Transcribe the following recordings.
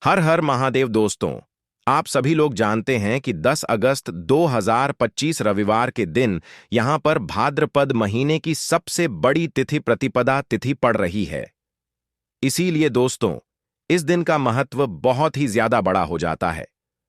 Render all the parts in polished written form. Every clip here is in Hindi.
हर हर महादेव दोस्तों। आप सभी लोग जानते हैं कि 10 अगस्त 2025 रविवार के दिन यहां पर भाद्रपद महीने की सबसे बड़ी तिथि प्रतिपदा तिथि पड़ रही है। इसीलिए दोस्तों, इस दिन का महत्व बहुत ही ज्यादा बड़ा हो जाता है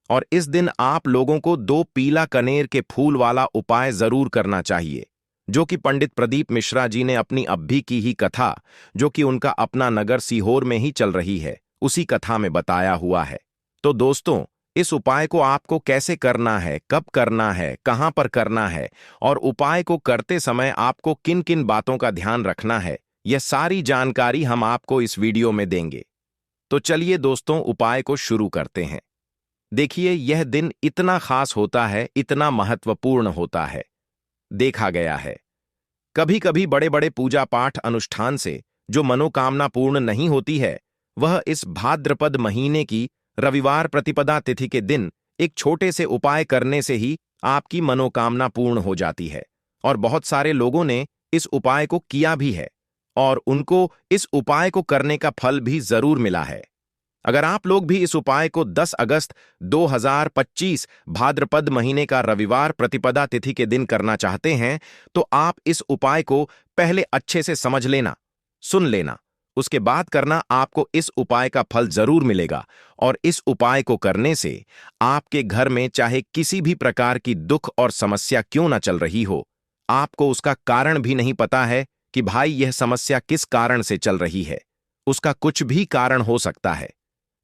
और इस दिन आप लोगों को 2 पीला कनेर के फूल वाला उपाय जरूर करना चाहिए, जो कि पंडित प्रदीप मिश्रा जी ने अपनी अभी की ही कथा, जो कि उनका अपना नगर सीहोर में ही चल रही है, उसी कथा में बताया हुआ है। तो दोस्तों, इस उपाय को आपको कैसे करना है, कब करना है, कहां पर करना है और उपाय को करते समय आपको किन किन बातों का ध्यान रखना है, यह सारी जानकारी हम आपको इस वीडियो में देंगे। तो चलिए दोस्तों, उपाय को शुरू करते हैं। देखिए, यह दिन इतना खास होता है, इतना महत्वपूर्ण होता है। देखा गया है, कभी कभी बड़े बड़े पूजा पाठ अनुष्ठान से जो मनोकामना पूर्ण नहीं होती है, वह इस भाद्रपद महीने की रविवार प्रतिपदा तिथि के दिन एक छोटे से उपाय करने से ही आपकी मनोकामना पूर्ण हो जाती है। और बहुत सारे लोगों ने इस उपाय को किया भी है और उनको इस उपाय को करने का फल भी जरूर मिला है। अगर आप लोग भी इस उपाय को 10 अगस्त 2025 भाद्रपद महीने का रविवार प्रतिपदा तिथि के दिन करना चाहते हैं, तो आप इस उपाय को पहले अच्छे से समझ लेना, सुन लेना, उसके बाद करना। आपको इस उपाय का फल जरूर मिलेगा और इस उपाय को करने से आपके घर में चाहे किसी भी प्रकार की दुख और समस्या क्यों ना चल रही हो, आपको उसका कारण भी नहीं पता है कि भाई यह समस्या किस कारण से चल रही है। उसका कुछ भी कारण हो सकता है,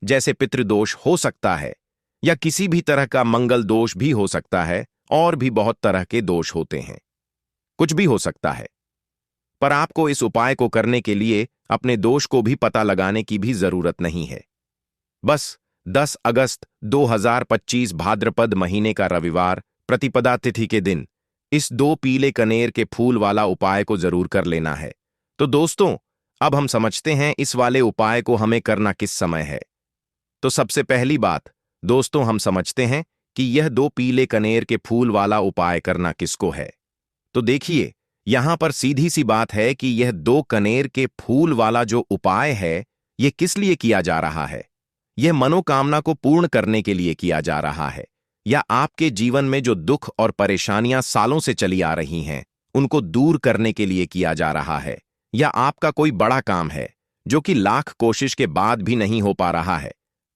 जैसे पितृदोष हो सकता है या किसी भी तरह का मंगल दोष भी हो सकता है, और भी बहुत तरह के दोष होते हैं, कुछ भी हो सकता है। पर आपको इस उपाय को करने के लिए अपने दोष को भी पता लगाने की भी जरूरत नहीं है। बस 10 अगस्त 2025 भाद्रपद महीने का रविवार प्रतिपदा तिथि के दिन इस 2 पीले कनेर के फूल वाला उपाय को जरूर कर लेना है। तो दोस्तों, अब हम समझते हैं इस वाले उपाय को हमें करना किस समय है। तो सबसे पहली बात दोस्तों, हम समझते हैं कि यह 2 पीले कनेर के फूल वाला उपाय करना किसको है। तो देखिए, यहां पर सीधी सी बात है कि यह 2 कनेर के फूल वाला जो उपाय है, यह किस लिए किया जा रहा है। यह मनोकामना को पूर्ण करने के लिए किया जा रहा है, या आपके जीवन में जो दुख और परेशानियां सालों से चली आ रही हैं, उनको दूर करने के लिए किया जा रहा है, या आपका कोई बड़ा काम है जो कि लाख कोशिश के बाद भी नहीं हो पा रहा है,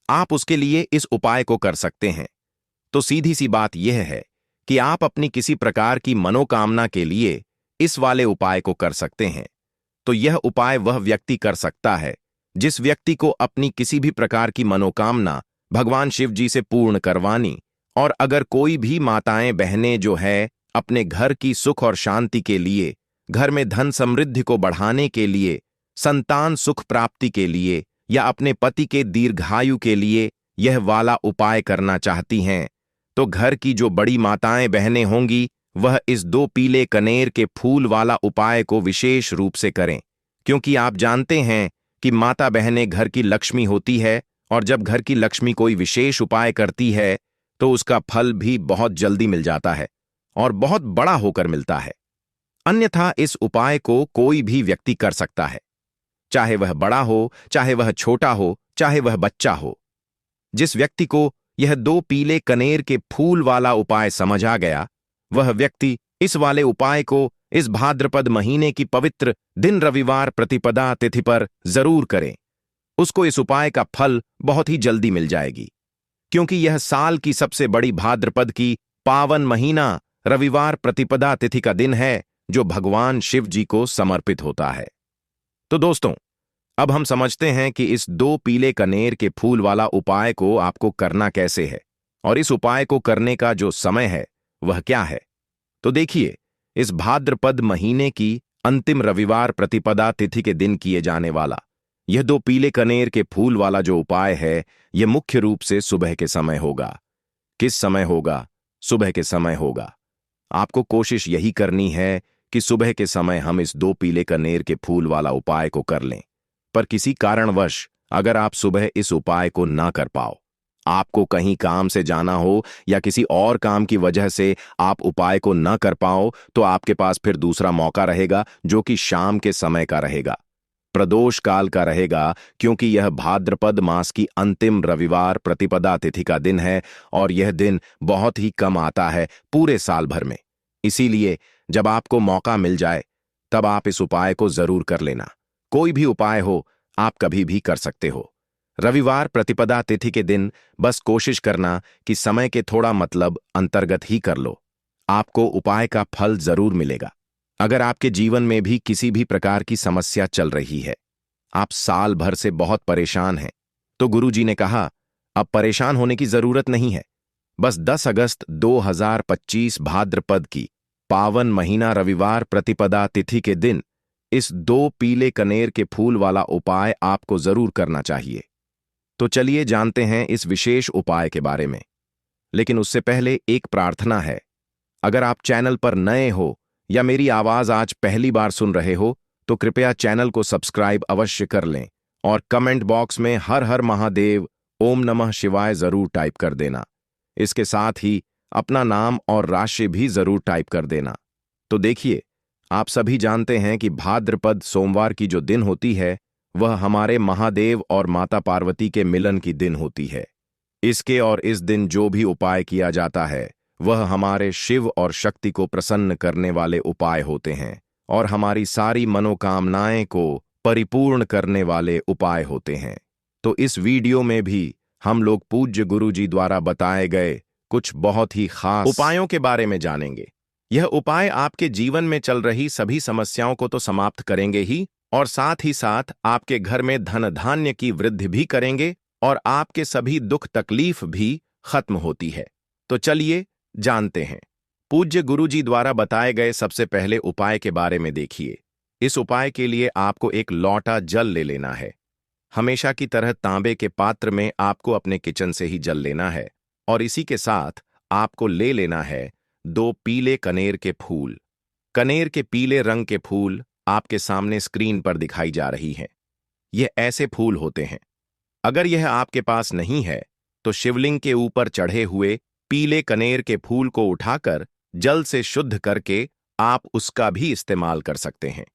आप उसके लिए इस उपाय को कर सकते हैं। तो सीधी सी बात यह है कि आप अपनी किसी प्रकार की मनोकामना के लिए इस वाले उपाय को कर सकते हैं। तो यह उपाय वह व्यक्ति कर सकता है जिस व्यक्ति को अपनी किसी भी प्रकार की मनोकामना भगवान शिव जी से पूर्ण करवानी, और अगर कोई भी माताएं बहनें जो है अपने घर की सुख और शांति के लिए, घर में धन समृद्धि को बढ़ाने के लिए, संतान सुख प्राप्ति के लिए या अपने पति के दीर्घायु के लिए यह वाला उपाय करना चाहती हैं, तो घर की जो बड़ी माताएं बहनें होंगी, वह इस 2 पीले कनेर के फूल वाला उपाय को विशेष रूप से करें। क्योंकि आप जानते हैं कि माता बहनें घर की लक्ष्मी होती है, और जब घर की लक्ष्मी कोई विशेष उपाय करती है तो उसका फल भी बहुत जल्दी मिल जाता है और बहुत बड़ा होकर मिलता है। अन्यथा इस उपाय को कोई भी व्यक्ति कर सकता है, चाहे वह बड़ा हो, चाहे वह छोटा हो, चाहे वह बच्चा हो। जिस व्यक्ति को यह 2 पीले कनेर के फूल वाला उपाय समझ आ गया, वह व्यक्ति इस वाले उपाय को इस भाद्रपद महीने की पवित्र दिन रविवार प्रतिपदा तिथि पर जरूर करें। उसको इस उपाय का फल बहुत ही जल्दी मिल जाएगी, क्योंकि यह साल की सबसे बड़ी भाद्रपद की पावन महीना रविवार प्रतिपदा तिथि का दिन है, जो भगवान शिव जी को समर्पित होता है। तो दोस्तों, अब हम समझते हैं कि इस 2 पीले कनेर के फूल वाला उपाय को आपको करना कैसे है, और इस उपाय को करने का जो समय है वह क्या है। तो देखिए, इस भाद्रपद महीने की अंतिम रविवार प्रतिपदा तिथि के दिन किए जाने वाला यह 2 पीले कनेर के फूल वाला जो उपाय है, यह मुख्य रूप से सुबह के समय होगा। किस समय होगा? सुबह के समय होगा। आपको कोशिश यही करनी है कि सुबह के समय हम इस 2 पीले कनेर के फूल वाला उपाय को कर लें। पर किसी कारणवश अगर आप सुबह इस उपाय को ना कर पाओ, आपको कहीं काम से जाना हो या किसी और काम की वजह से आप उपाय को न कर पाओ, तो आपके पास फिर दूसरा मौका रहेगा, जो कि शाम के समय का रहेगा। प्रदोष काल का रहेगा, क्योंकि यह भाद्रपद मास की अंतिम रविवार प्रतिपदा तिथि का दिन है और यह दिन बहुत ही कम आता है पूरे साल भर में। इसीलिए जब आपको मौका मिल जाए तब आप इस उपाय को जरूर कर लेना। कोई भी उपाय हो, आप कभी भी कर सकते हो। रविवार प्रतिपदा तिथि के दिन बस कोशिश करना कि समय के थोड़ा मतलब अंतर्गत ही कर लो। आपको उपाय का फल जरूर मिलेगा। अगर आपके जीवन में भी किसी भी प्रकार की समस्या चल रही है, आप साल भर से बहुत परेशान हैं, तो गुरुजी ने कहा अब परेशान होने की जरूरत नहीं है। बस 10 अगस्त 2025 भाद्रपद की पावन महीना रविवार प्रतिपदा तिथि के दिन इस 2 पीले कनेर के फूल वाला उपाय आपको जरूर करना चाहिए। तो चलिए जानते हैं इस विशेष उपाय के बारे में। लेकिन उससे पहले एक प्रार्थना है। अगर आप चैनल पर नए हो या मेरी आवाज आज पहली बार सुन रहे हो, तो कृपया चैनल को सब्सक्राइब अवश्य कर लें और कमेंट बॉक्स में हर हर महादेव, ओम नमः शिवाय जरूर टाइप कर देना। इसके साथ ही अपना नाम और राशि भी जरूर टाइप कर देना। तो देखिए, आप सभी जानते हैं कि भाद्रपद सोमवार की जो दिन होती है, वह हमारे महादेव और माता पार्वती के मिलन की दिन होती है। इसके और इस दिन जो भी उपाय किया जाता है, वह हमारे शिव और शक्ति को प्रसन्न करने वाले उपाय होते हैं और हमारी सारी मनोकामनाएं को परिपूर्ण करने वाले उपाय होते हैं। तो इस वीडियो में भी हम लोग पूज्य गुरुजी द्वारा बताए गए कुछ बहुत ही खास उपायों के बारे में जानेंगे। यह उपाय आपके जीवन में चल रही सभी समस्याओं को तो समाप्त करेंगे ही, और साथ ही साथ आपके घर में धन धान्य की वृद्धि भी करेंगे और आपके सभी दुख तकलीफ भी खत्म होती है। तो चलिए जानते हैं। पूज्य गुरुजी द्वारा बताए गए सबसे पहले उपाय के बारे में देखिए। इस उपाय के लिए आपको एक लौटा जल ले लेना है। हमेशा की तरह तांबे के पात्र में आपको अपने किचन से ही जल लेना है और इसी के साथ आपको ले लेना है 2 पीले कनेर के फूल। कनेर के पीले रंग के फूल आपके सामने स्क्रीन पर दिखाई जा रही हैं। यह ऐसे फूल होते हैं, अगर यह आपके पास नहीं है तो शिवलिंग के ऊपर चढ़े हुए पीले कनेर के फूल को उठाकर जल से शुद्ध करके आप उसका भी इस्तेमाल कर सकते हैं,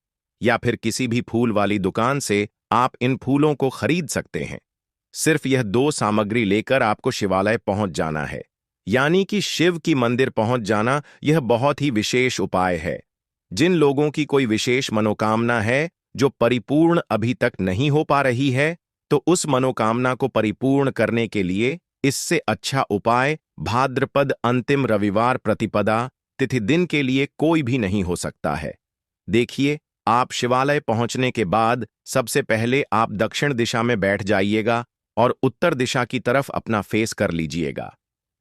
या फिर किसी भी फूल वाली दुकान से आप इन फूलों को खरीद सकते हैं। सिर्फ यह 2 सामग्री लेकर आपको शिवालय पहुंच जाना है, यानी कि शिव की मंदिर पहुंच जाना। यह बहुत ही विशेष उपाय है। जिन लोगों की कोई विशेष मनोकामना है जो परिपूर्ण अभी तक नहीं हो पा रही है, तो उस मनोकामना को परिपूर्ण करने के लिए इससे अच्छा उपाय भाद्रपद अंतिम रविवार प्रतिपदा तिथि दिन के लिए कोई भी नहीं हो सकता है। देखिए, आप शिवालय पहुंचने के बाद सबसे पहले आप दक्षिण दिशा में बैठ जाइएगा और उत्तर दिशा की तरफ अपना फेस कर लीजिएगा।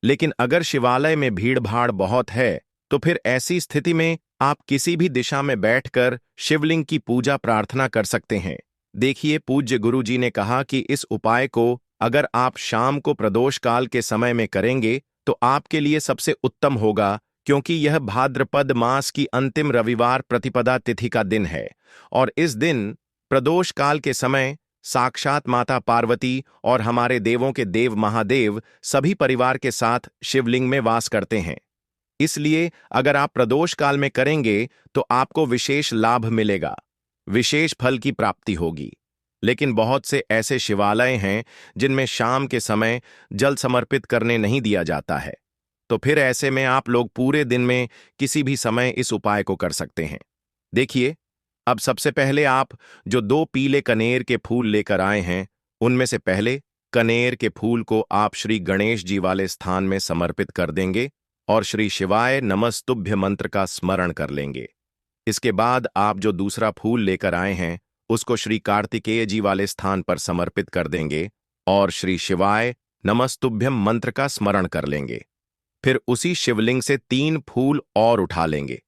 लेकिन अगर शिवालय में भीड़ भाड़ बहुत है, तो फिर ऐसी स्थिति में आप किसी भी दिशा में बैठकर शिवलिंग की पूजा प्रार्थना कर सकते हैं। देखिए, पूज्य गुरुजी ने कहा कि इस उपाय को अगर आप शाम को प्रदोष काल के समय में करेंगे तो आपके लिए सबसे उत्तम होगा, क्योंकि यह भाद्रपद मास की अंतिम रविवार प्रतिपदा तिथि का दिन है और इस दिन प्रदोष काल के समय साक्षात माता पार्वती और हमारे देवों के देव महादेव सभी परिवार के साथ शिवलिंग में वास करते हैं। इसलिए अगर आप प्रदोष काल में करेंगे तो आपको विशेष लाभ मिलेगा, विशेष फल की प्राप्ति होगी। लेकिन बहुत से ऐसे शिवालय हैं जिनमें शाम के समय जल समर्पित करने नहीं दिया जाता है, तो फिर ऐसे में आप लोग पूरे दिन में किसी भी समय इस उपाय को कर सकते हैं। देखिए, अब सबसे पहले आप जो 2 पीले कनेर के फूल लेकर आए हैं, उनमें से पहले कनेर के फूल को आप श्री गणेश जी वाले स्थान में समर्पित कर देंगे और श्री शिवाय नमस्तुभ्य मंत्र का स्मरण कर लेंगे। इसके बाद आप जो दूसरा फूल लेकर आए हैं, उसको श्री कार्तिकेय जी वाले स्थान पर समर्पित कर देंगे और श्री शिवाय नमस्तुभ्यम मंत्र का स्मरण कर लेंगे। फिर उसी शिवलिंग से 3 फूल और उठा लेंगे,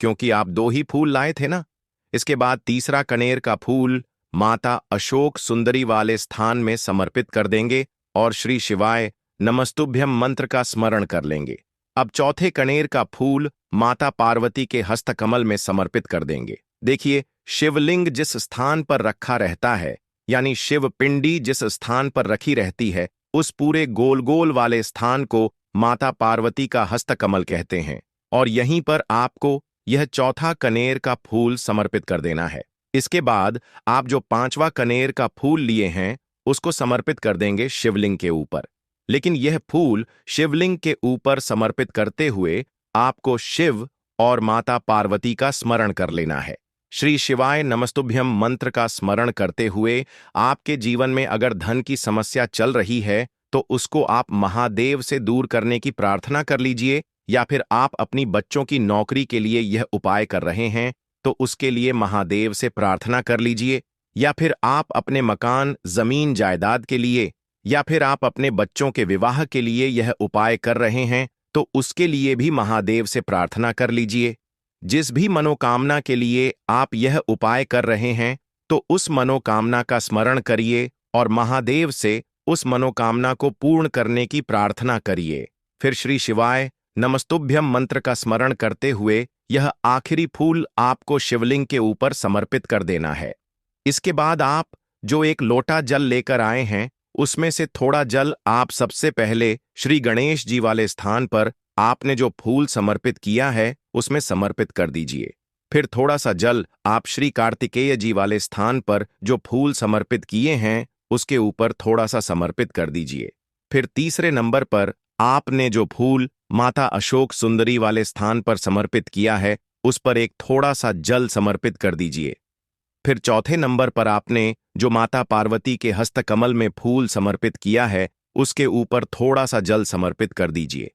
क्योंकि आप 2 ही फूल लाए थे ना। इसके बाद तीसरा कनेर का फूल माता अशोक सुंदरी वाले स्थान में समर्पित कर देंगे और श्री शिवाय नमस्तुभ्यम मंत्र का स्मरण कर लेंगे। अब चौथे कनेर का फूल माता पार्वती के हस्तकमल में समर्पित कर देंगे। देखिए, शिवलिंग जिस स्थान पर रखा रहता है, यानी शिव पिंडी जिस स्थान पर रखी रहती है, उस पूरे गोल गोल वाले स्थान को माता पार्वती का हस्तकमल कहते हैं और यहीं पर आपको यह चौथा कनेर का फूल समर्पित कर देना है। इसके बाद आप जो पांचवा कनेर का फूल लिए हैं उसको समर्पित कर देंगे शिवलिंग के ऊपर। लेकिन यह फूल शिवलिंग के ऊपर समर्पित करते हुए आपको शिव और माता पार्वती का स्मरण कर लेना है। श्री शिवाय नमस्तुभ्यम मंत्र का स्मरण करते हुए आपके जीवन में अगर धन की समस्या चल रही है तो उसको आप महादेव से दूर करने की प्रार्थना कर लीजिए, या फिर आप अपनी बच्चों की नौकरी के लिए यह उपाय कर रहे हैं तो उसके लिए महादेव से प्रार्थना कर लीजिए, या फिर आप अपने मकान जमीन जायदाद के लिए, या फिर आप अपने बच्चों के विवाह के लिए यह उपाय कर रहे हैं तो उसके लिए भी महादेव से प्रार्थना कर लीजिए। जिस भी मनोकामना के लिए आप यह उपाय कर रहे हैं तो उस मनोकामना का स्मरण करिए और महादेव से उस मनोकामना को पूर्ण करने की प्रार्थना करिए। फिर श्री शिवाय नमस्तुभ्यम मंत्र का स्मरण करते हुए यह आखिरी फूल आपको शिवलिंग के ऊपर समर्पित कर देना है। इसके बाद आप जो एक लोटा जल लेकर आए हैं उसमें से थोड़ा जल आप सबसे पहले श्री गणेश जी वाले स्थान पर आपने जो फूल समर्पित किया है उसमें समर्पित कर दीजिए। फिर थोड़ा सा जल आप श्री कार्तिकेय जी वाले स्थान पर जो फूल समर्पित किए हैं उसके ऊपर थोड़ा सा समर्पित कर दीजिए। फिर तीसरे नंबर पर आपने जो फूल माता अशोक सुंदरी वाले स्थान पर समर्पित किया है उस पर एक थोड़ा सा जल समर्पित कर दीजिए। फिर चौथे नंबर पर आपने जो माता पार्वती के हस्तकमल में फूल समर्पित किया है उसके ऊपर थोड़ा सा जल समर्पित कर दीजिए।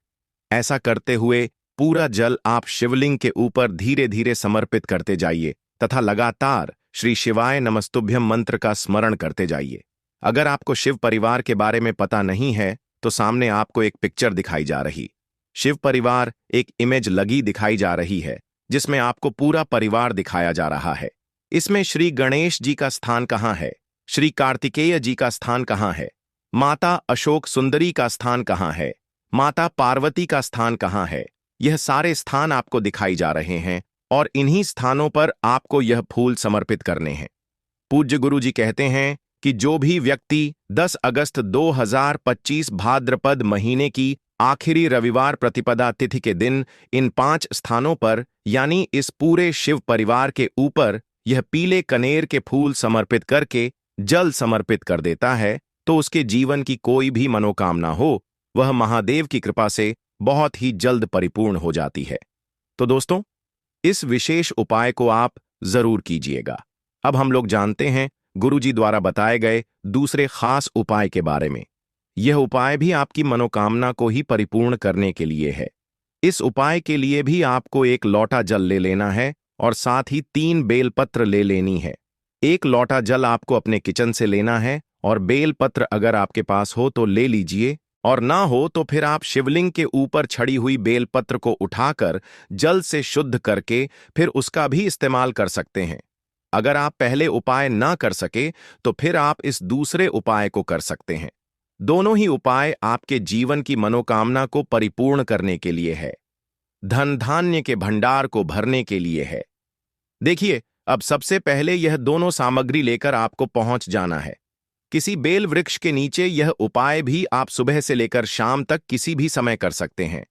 ऐसा करते हुए पूरा जल आप शिवलिंग के ऊपर धीरे धीरे समर्पित करते जाइए तथा लगातार श्री शिवाय नमस्तुभ्यम मंत्र का स्मरण करते जाइए। अगर आपको शिव परिवार के बारे में पता नहीं है तो सामने आपको एक पिक्चर दिखाई जा रही। शिव परिवार एक इमेज लगी दिखाई जा रही है जिसमें आपको पूरा परिवार दिखाया जा रहा है। इसमें श्री गणेश जी का स्थान कहाँ है, श्री कार्तिकेय जी का स्थान कहाँ है, माता अशोक सुंदरी का स्थान कहाँ है, माता पार्वती का स्थान कहाँ है, यह सारे स्थान आपको दिखाई जा रहे हैं और इन्हीं स्थानों पर आपको यह फूल समर्पित करने हैं। पूज्य गुरु जी कहते हैं कि जो भी व्यक्ति 10 अगस्त 2025 भाद्रपद महीने की आखिरी रविवार प्रतिपदा तिथि के दिन इन 5 स्थानों पर यानी इस पूरे शिव परिवार के ऊपर यह पीले कनेर के फूल समर्पित करके जल समर्पित कर देता है तो उसके जीवन की कोई भी मनोकामना हो वह महादेव की कृपा से बहुत ही जल्द परिपूर्ण हो जाती है। तो दोस्तों, इस विशेष उपाय को आप जरूर कीजिएगा। अब हम लोग जानते हैं गुरुजी द्वारा बताए गए दूसरे खास उपाय के बारे में। यह उपाय भी आपकी मनोकामना को ही परिपूर्ण करने के लिए है। इस उपाय के लिए भी आपको एक लोटा जल ले लेना है और साथ ही 3 बेलपत्र ले लेनी है। एक लोटा जल आपको अपने किचन से लेना है और बेलपत्र अगर आपके पास हो तो ले लीजिए, और ना हो तो फिर आप शिवलिंग के ऊपर छड़ी हुई बेलपत्र को उठाकर जल से शुद्ध करके फिर उसका भी इस्तेमाल कर सकते हैं। अगर आप पहले उपाय ना कर सके तो फिर आप इस दूसरे उपाय को कर सकते हैं। दोनों ही उपाय आपके जीवन की मनोकामना को परिपूर्ण करने के लिए है, धन धान्य के भंडार को भरने के लिए है। देखिए, अब सबसे पहले यह दोनों सामग्री लेकर आपको पहुंच जाना है। किसी बेल वृक्ष के नीचे यह उपाय भी आप सुबह से लेकर शाम तक किसी भी समय कर सकते हैं।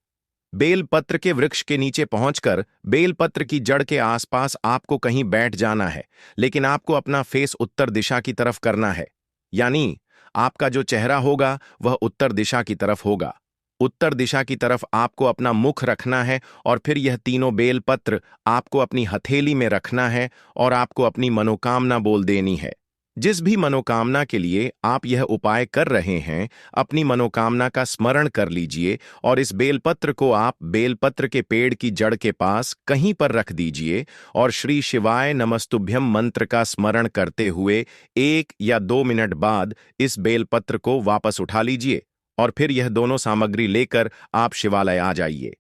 बेलपत्र के वृक्ष के नीचे पहुंचकर बेलपत्र की जड़ के आसपास आपको कहीं बैठ जाना है, लेकिन आपको अपना फेस उत्तर दिशा की तरफ करना है, यानी आपका जो चेहरा होगा वह उत्तर दिशा की तरफ होगा। उत्तर दिशा की तरफ आपको अपना मुख रखना है और फिर यह तीनों बेलपत्र आपको अपनी हथेली में रखना है और आपको अपनी मनोकामना बोल देनी है। जिस भी मनोकामना के लिए आप यह उपाय कर रहे हैं, अपनी मनोकामना का स्मरण कर लीजिए और इस बेलपत्र को आप बेलपत्र के पेड़ की जड़ के पास कहीं पर रख दीजिए और श्री शिवाय नमस्तुभ्यम मंत्र का स्मरण करते हुए 1 या 2 मिनट बाद इस बेलपत्र को वापस उठा लीजिए और फिर यह दोनों सामग्री लेकर आप शिवालय आ जाइए।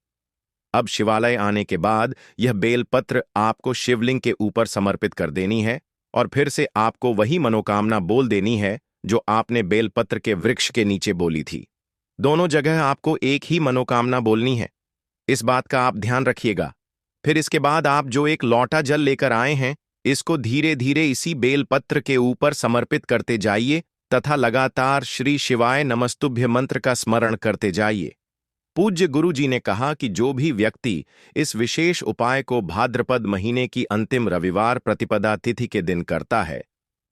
अब शिवालय आने के बाद यह बेलपत्र आपको शिवलिंग के ऊपर समर्पित कर देनी है और फिर से आपको वही मनोकामना बोल देनी है जो आपने बेलपत्र के वृक्ष के नीचे बोली थी। दोनों जगह आपको एक ही मनोकामना बोलनी है, इस बात का आप ध्यान रखिएगा। फिर इसके बाद आप जो एक लोटा जल लेकर आए हैं इसको धीरे धीरे इसी बेलपत्र के ऊपर समर्पित करते जाइए तथा लगातार श्री शिवाय नमस्तुभ्य मंत्र का स्मरण करते जाइए। पूज्य गुरु जी ने कहा कि जो भी व्यक्ति इस विशेष उपाय को भाद्रपद महीने की अंतिम रविवार प्रतिपदा तिथि के दिन करता है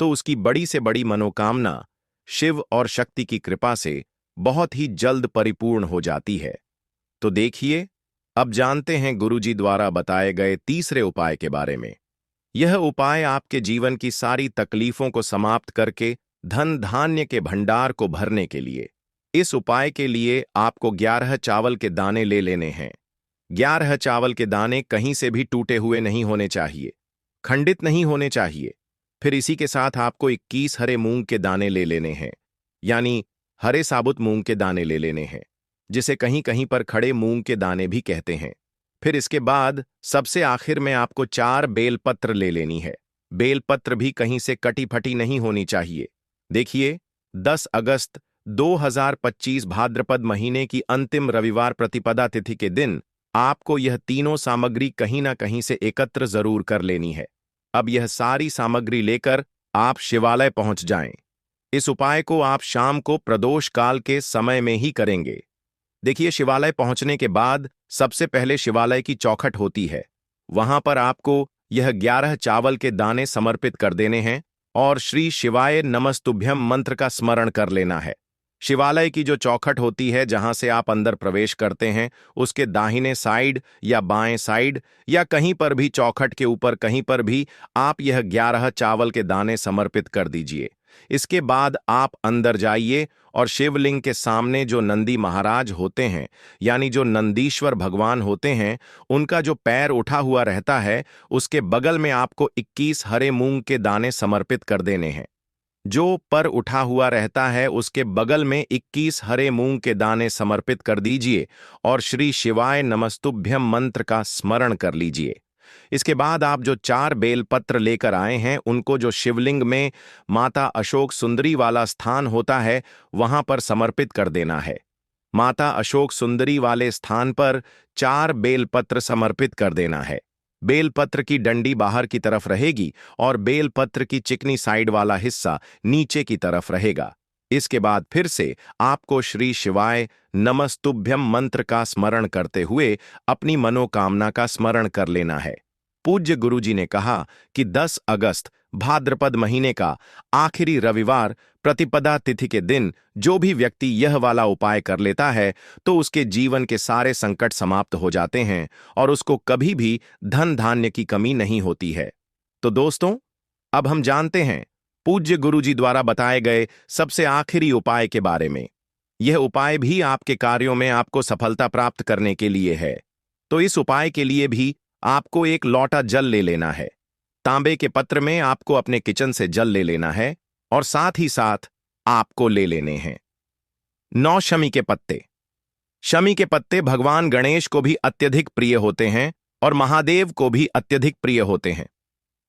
तो उसकी बड़ी से बड़ी मनोकामना शिव और शक्ति की कृपा से बहुत ही जल्द परिपूर्ण हो जाती है। तो देखिए, अब जानते हैं गुरु जी द्वारा बताए गए तीसरे उपाय के बारे में। यह उपाय आपके जीवन की सारी तकलीफों को समाप्त करके धन धान्य के भंडार को भरने के लिए। इस उपाय के लिए आपको 11 चावल के दाने ले लेने हैं। 11 चावल के दाने कहीं से भी टूटे हुए नहीं होने चाहिए, खंडित नहीं होने चाहिए। फिर इसी के साथ आपको 21 हरे मूंग के दाने ले लेने हैं, यानी हरे साबुत मूंग के दाने ले लेने हैं, जिसे कहीं कहीं पर खड़े मूंग के दाने भी कहते हैं। फिर इसके बाद सबसे आखिर में आपको 4 बेलपत्र ले लेनी है। बेलपत्र भी कहीं से कटी फटी नहीं होनी चाहिए। देखिए, 10 अगस्त 2025 भाद्रपद महीने की अंतिम रविवार प्रतिपदा तिथि के दिन आपको यह तीनों सामग्री कहीं ना कहीं से एकत्र जरूर कर लेनी है। अब यह सारी सामग्री लेकर आप शिवालय पहुंच जाएं। इस उपाय को आप शाम को प्रदोष काल के समय में ही करेंगे। देखिए, शिवालय पहुंचने के बाद सबसे पहले शिवालय की चौखट होती है। वहां पर आपको यह 11 चावल के दाने समर्पित कर देने हैं और श्री शिवाय नमस्तुभ्यम मंत्र का स्मरण कर लेना है। शिवालय की जो चौखट होती है जहां से आप अंदर प्रवेश करते हैं, उसके दाहिने साइड या बाएं साइड या कहीं पर भी चौखट के ऊपर कहीं पर भी आप यह 11 चावल के दाने समर्पित कर दीजिए। इसके बाद आप अंदर जाइए और शिवलिंग के सामने जो नंदी महाराज होते हैं, यानी जो नंदीश्वर भगवान होते हैं, उनका जो पैर उठा हुआ रहता है, उसके बगल में आपको 21 हरे मूंग के दाने समर्पित कर देने हैं। जो पर उठा हुआ रहता है उसके बगल में 21 हरे मूंग के दाने समर्पित कर दीजिए और श्री शिवाय नमस्तुभ्यम मंत्र का स्मरण कर लीजिए। इसके बाद आप जो 4 बेलपत्र लेकर आए हैं उनको जो शिवलिंग में माता अशोक सुंदरी वाला स्थान होता है वहां पर समर्पित कर देना है। माता अशोक सुंदरी वाले स्थान पर 4 बेलपत्र समर्पित कर देना है। बेलपत्र की डंडी बाहर की तरफ रहेगी और बेलपत्र की चिकनी साइड वाला हिस्सा नीचे की तरफ रहेगा। इसके बाद फिर से आपको श्री शिवाय नमस्तुभ्यम मंत्र का स्मरण करते हुए अपनी मनोकामना का स्मरण कर लेना है। पूज्य गुरु जी ने कहा कि 10 अगस्त भाद्रपद महीने का आखिरी रविवार प्रतिपदा तिथि के दिन जो भी व्यक्ति यह वाला उपाय कर लेता है तो उसके जीवन के सारे संकट समाप्त हो जाते हैं और उसको कभी भी धन धान्य की कमी नहीं होती है। तो दोस्तों, अब हम जानते हैं पूज्य गुरु जी द्वारा बताए गए सबसे आखिरी उपाय के बारे में। यह उपाय भी आपके कार्यों में आपको सफलता प्राप्त करने के लिए है। तो इस उपाय के लिए भी आपको एक लौटा जल ले लेना है। तांबे के पत्र में आपको अपने किचन से जल ले लेना है और साथ ही साथ आपको ले लेने हैं 9 शमी के पत्ते। शमी के पत्ते भगवान गणेश को भी अत्यधिक प्रिय होते हैं और महादेव को भी अत्यधिक प्रिय होते हैं।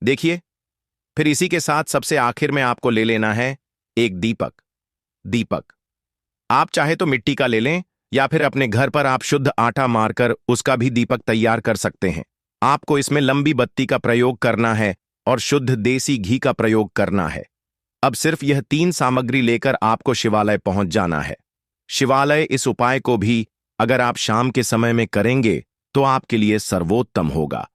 देखिए, फिर इसी के साथ सबसे आखिर में आपको ले लेना है एक दीपक। दीपक आप चाहे तो मिट्टी का ले लें या फिर अपने घर पर आप शुद्ध आटा मारकर उसका भी दीपक तैयार कर सकते हैं। आपको इसमें लंबी बत्ती का प्रयोग करना है और शुद्ध देसी घी का प्रयोग करना है। अब सिर्फ यह 3 सामग्री लेकर आपको शिवालय पहुंच जाना है। शिवालय इस उपाय को भी अगर आप शाम के समय में करेंगे तो आपके लिए सर्वोत्तम होगा।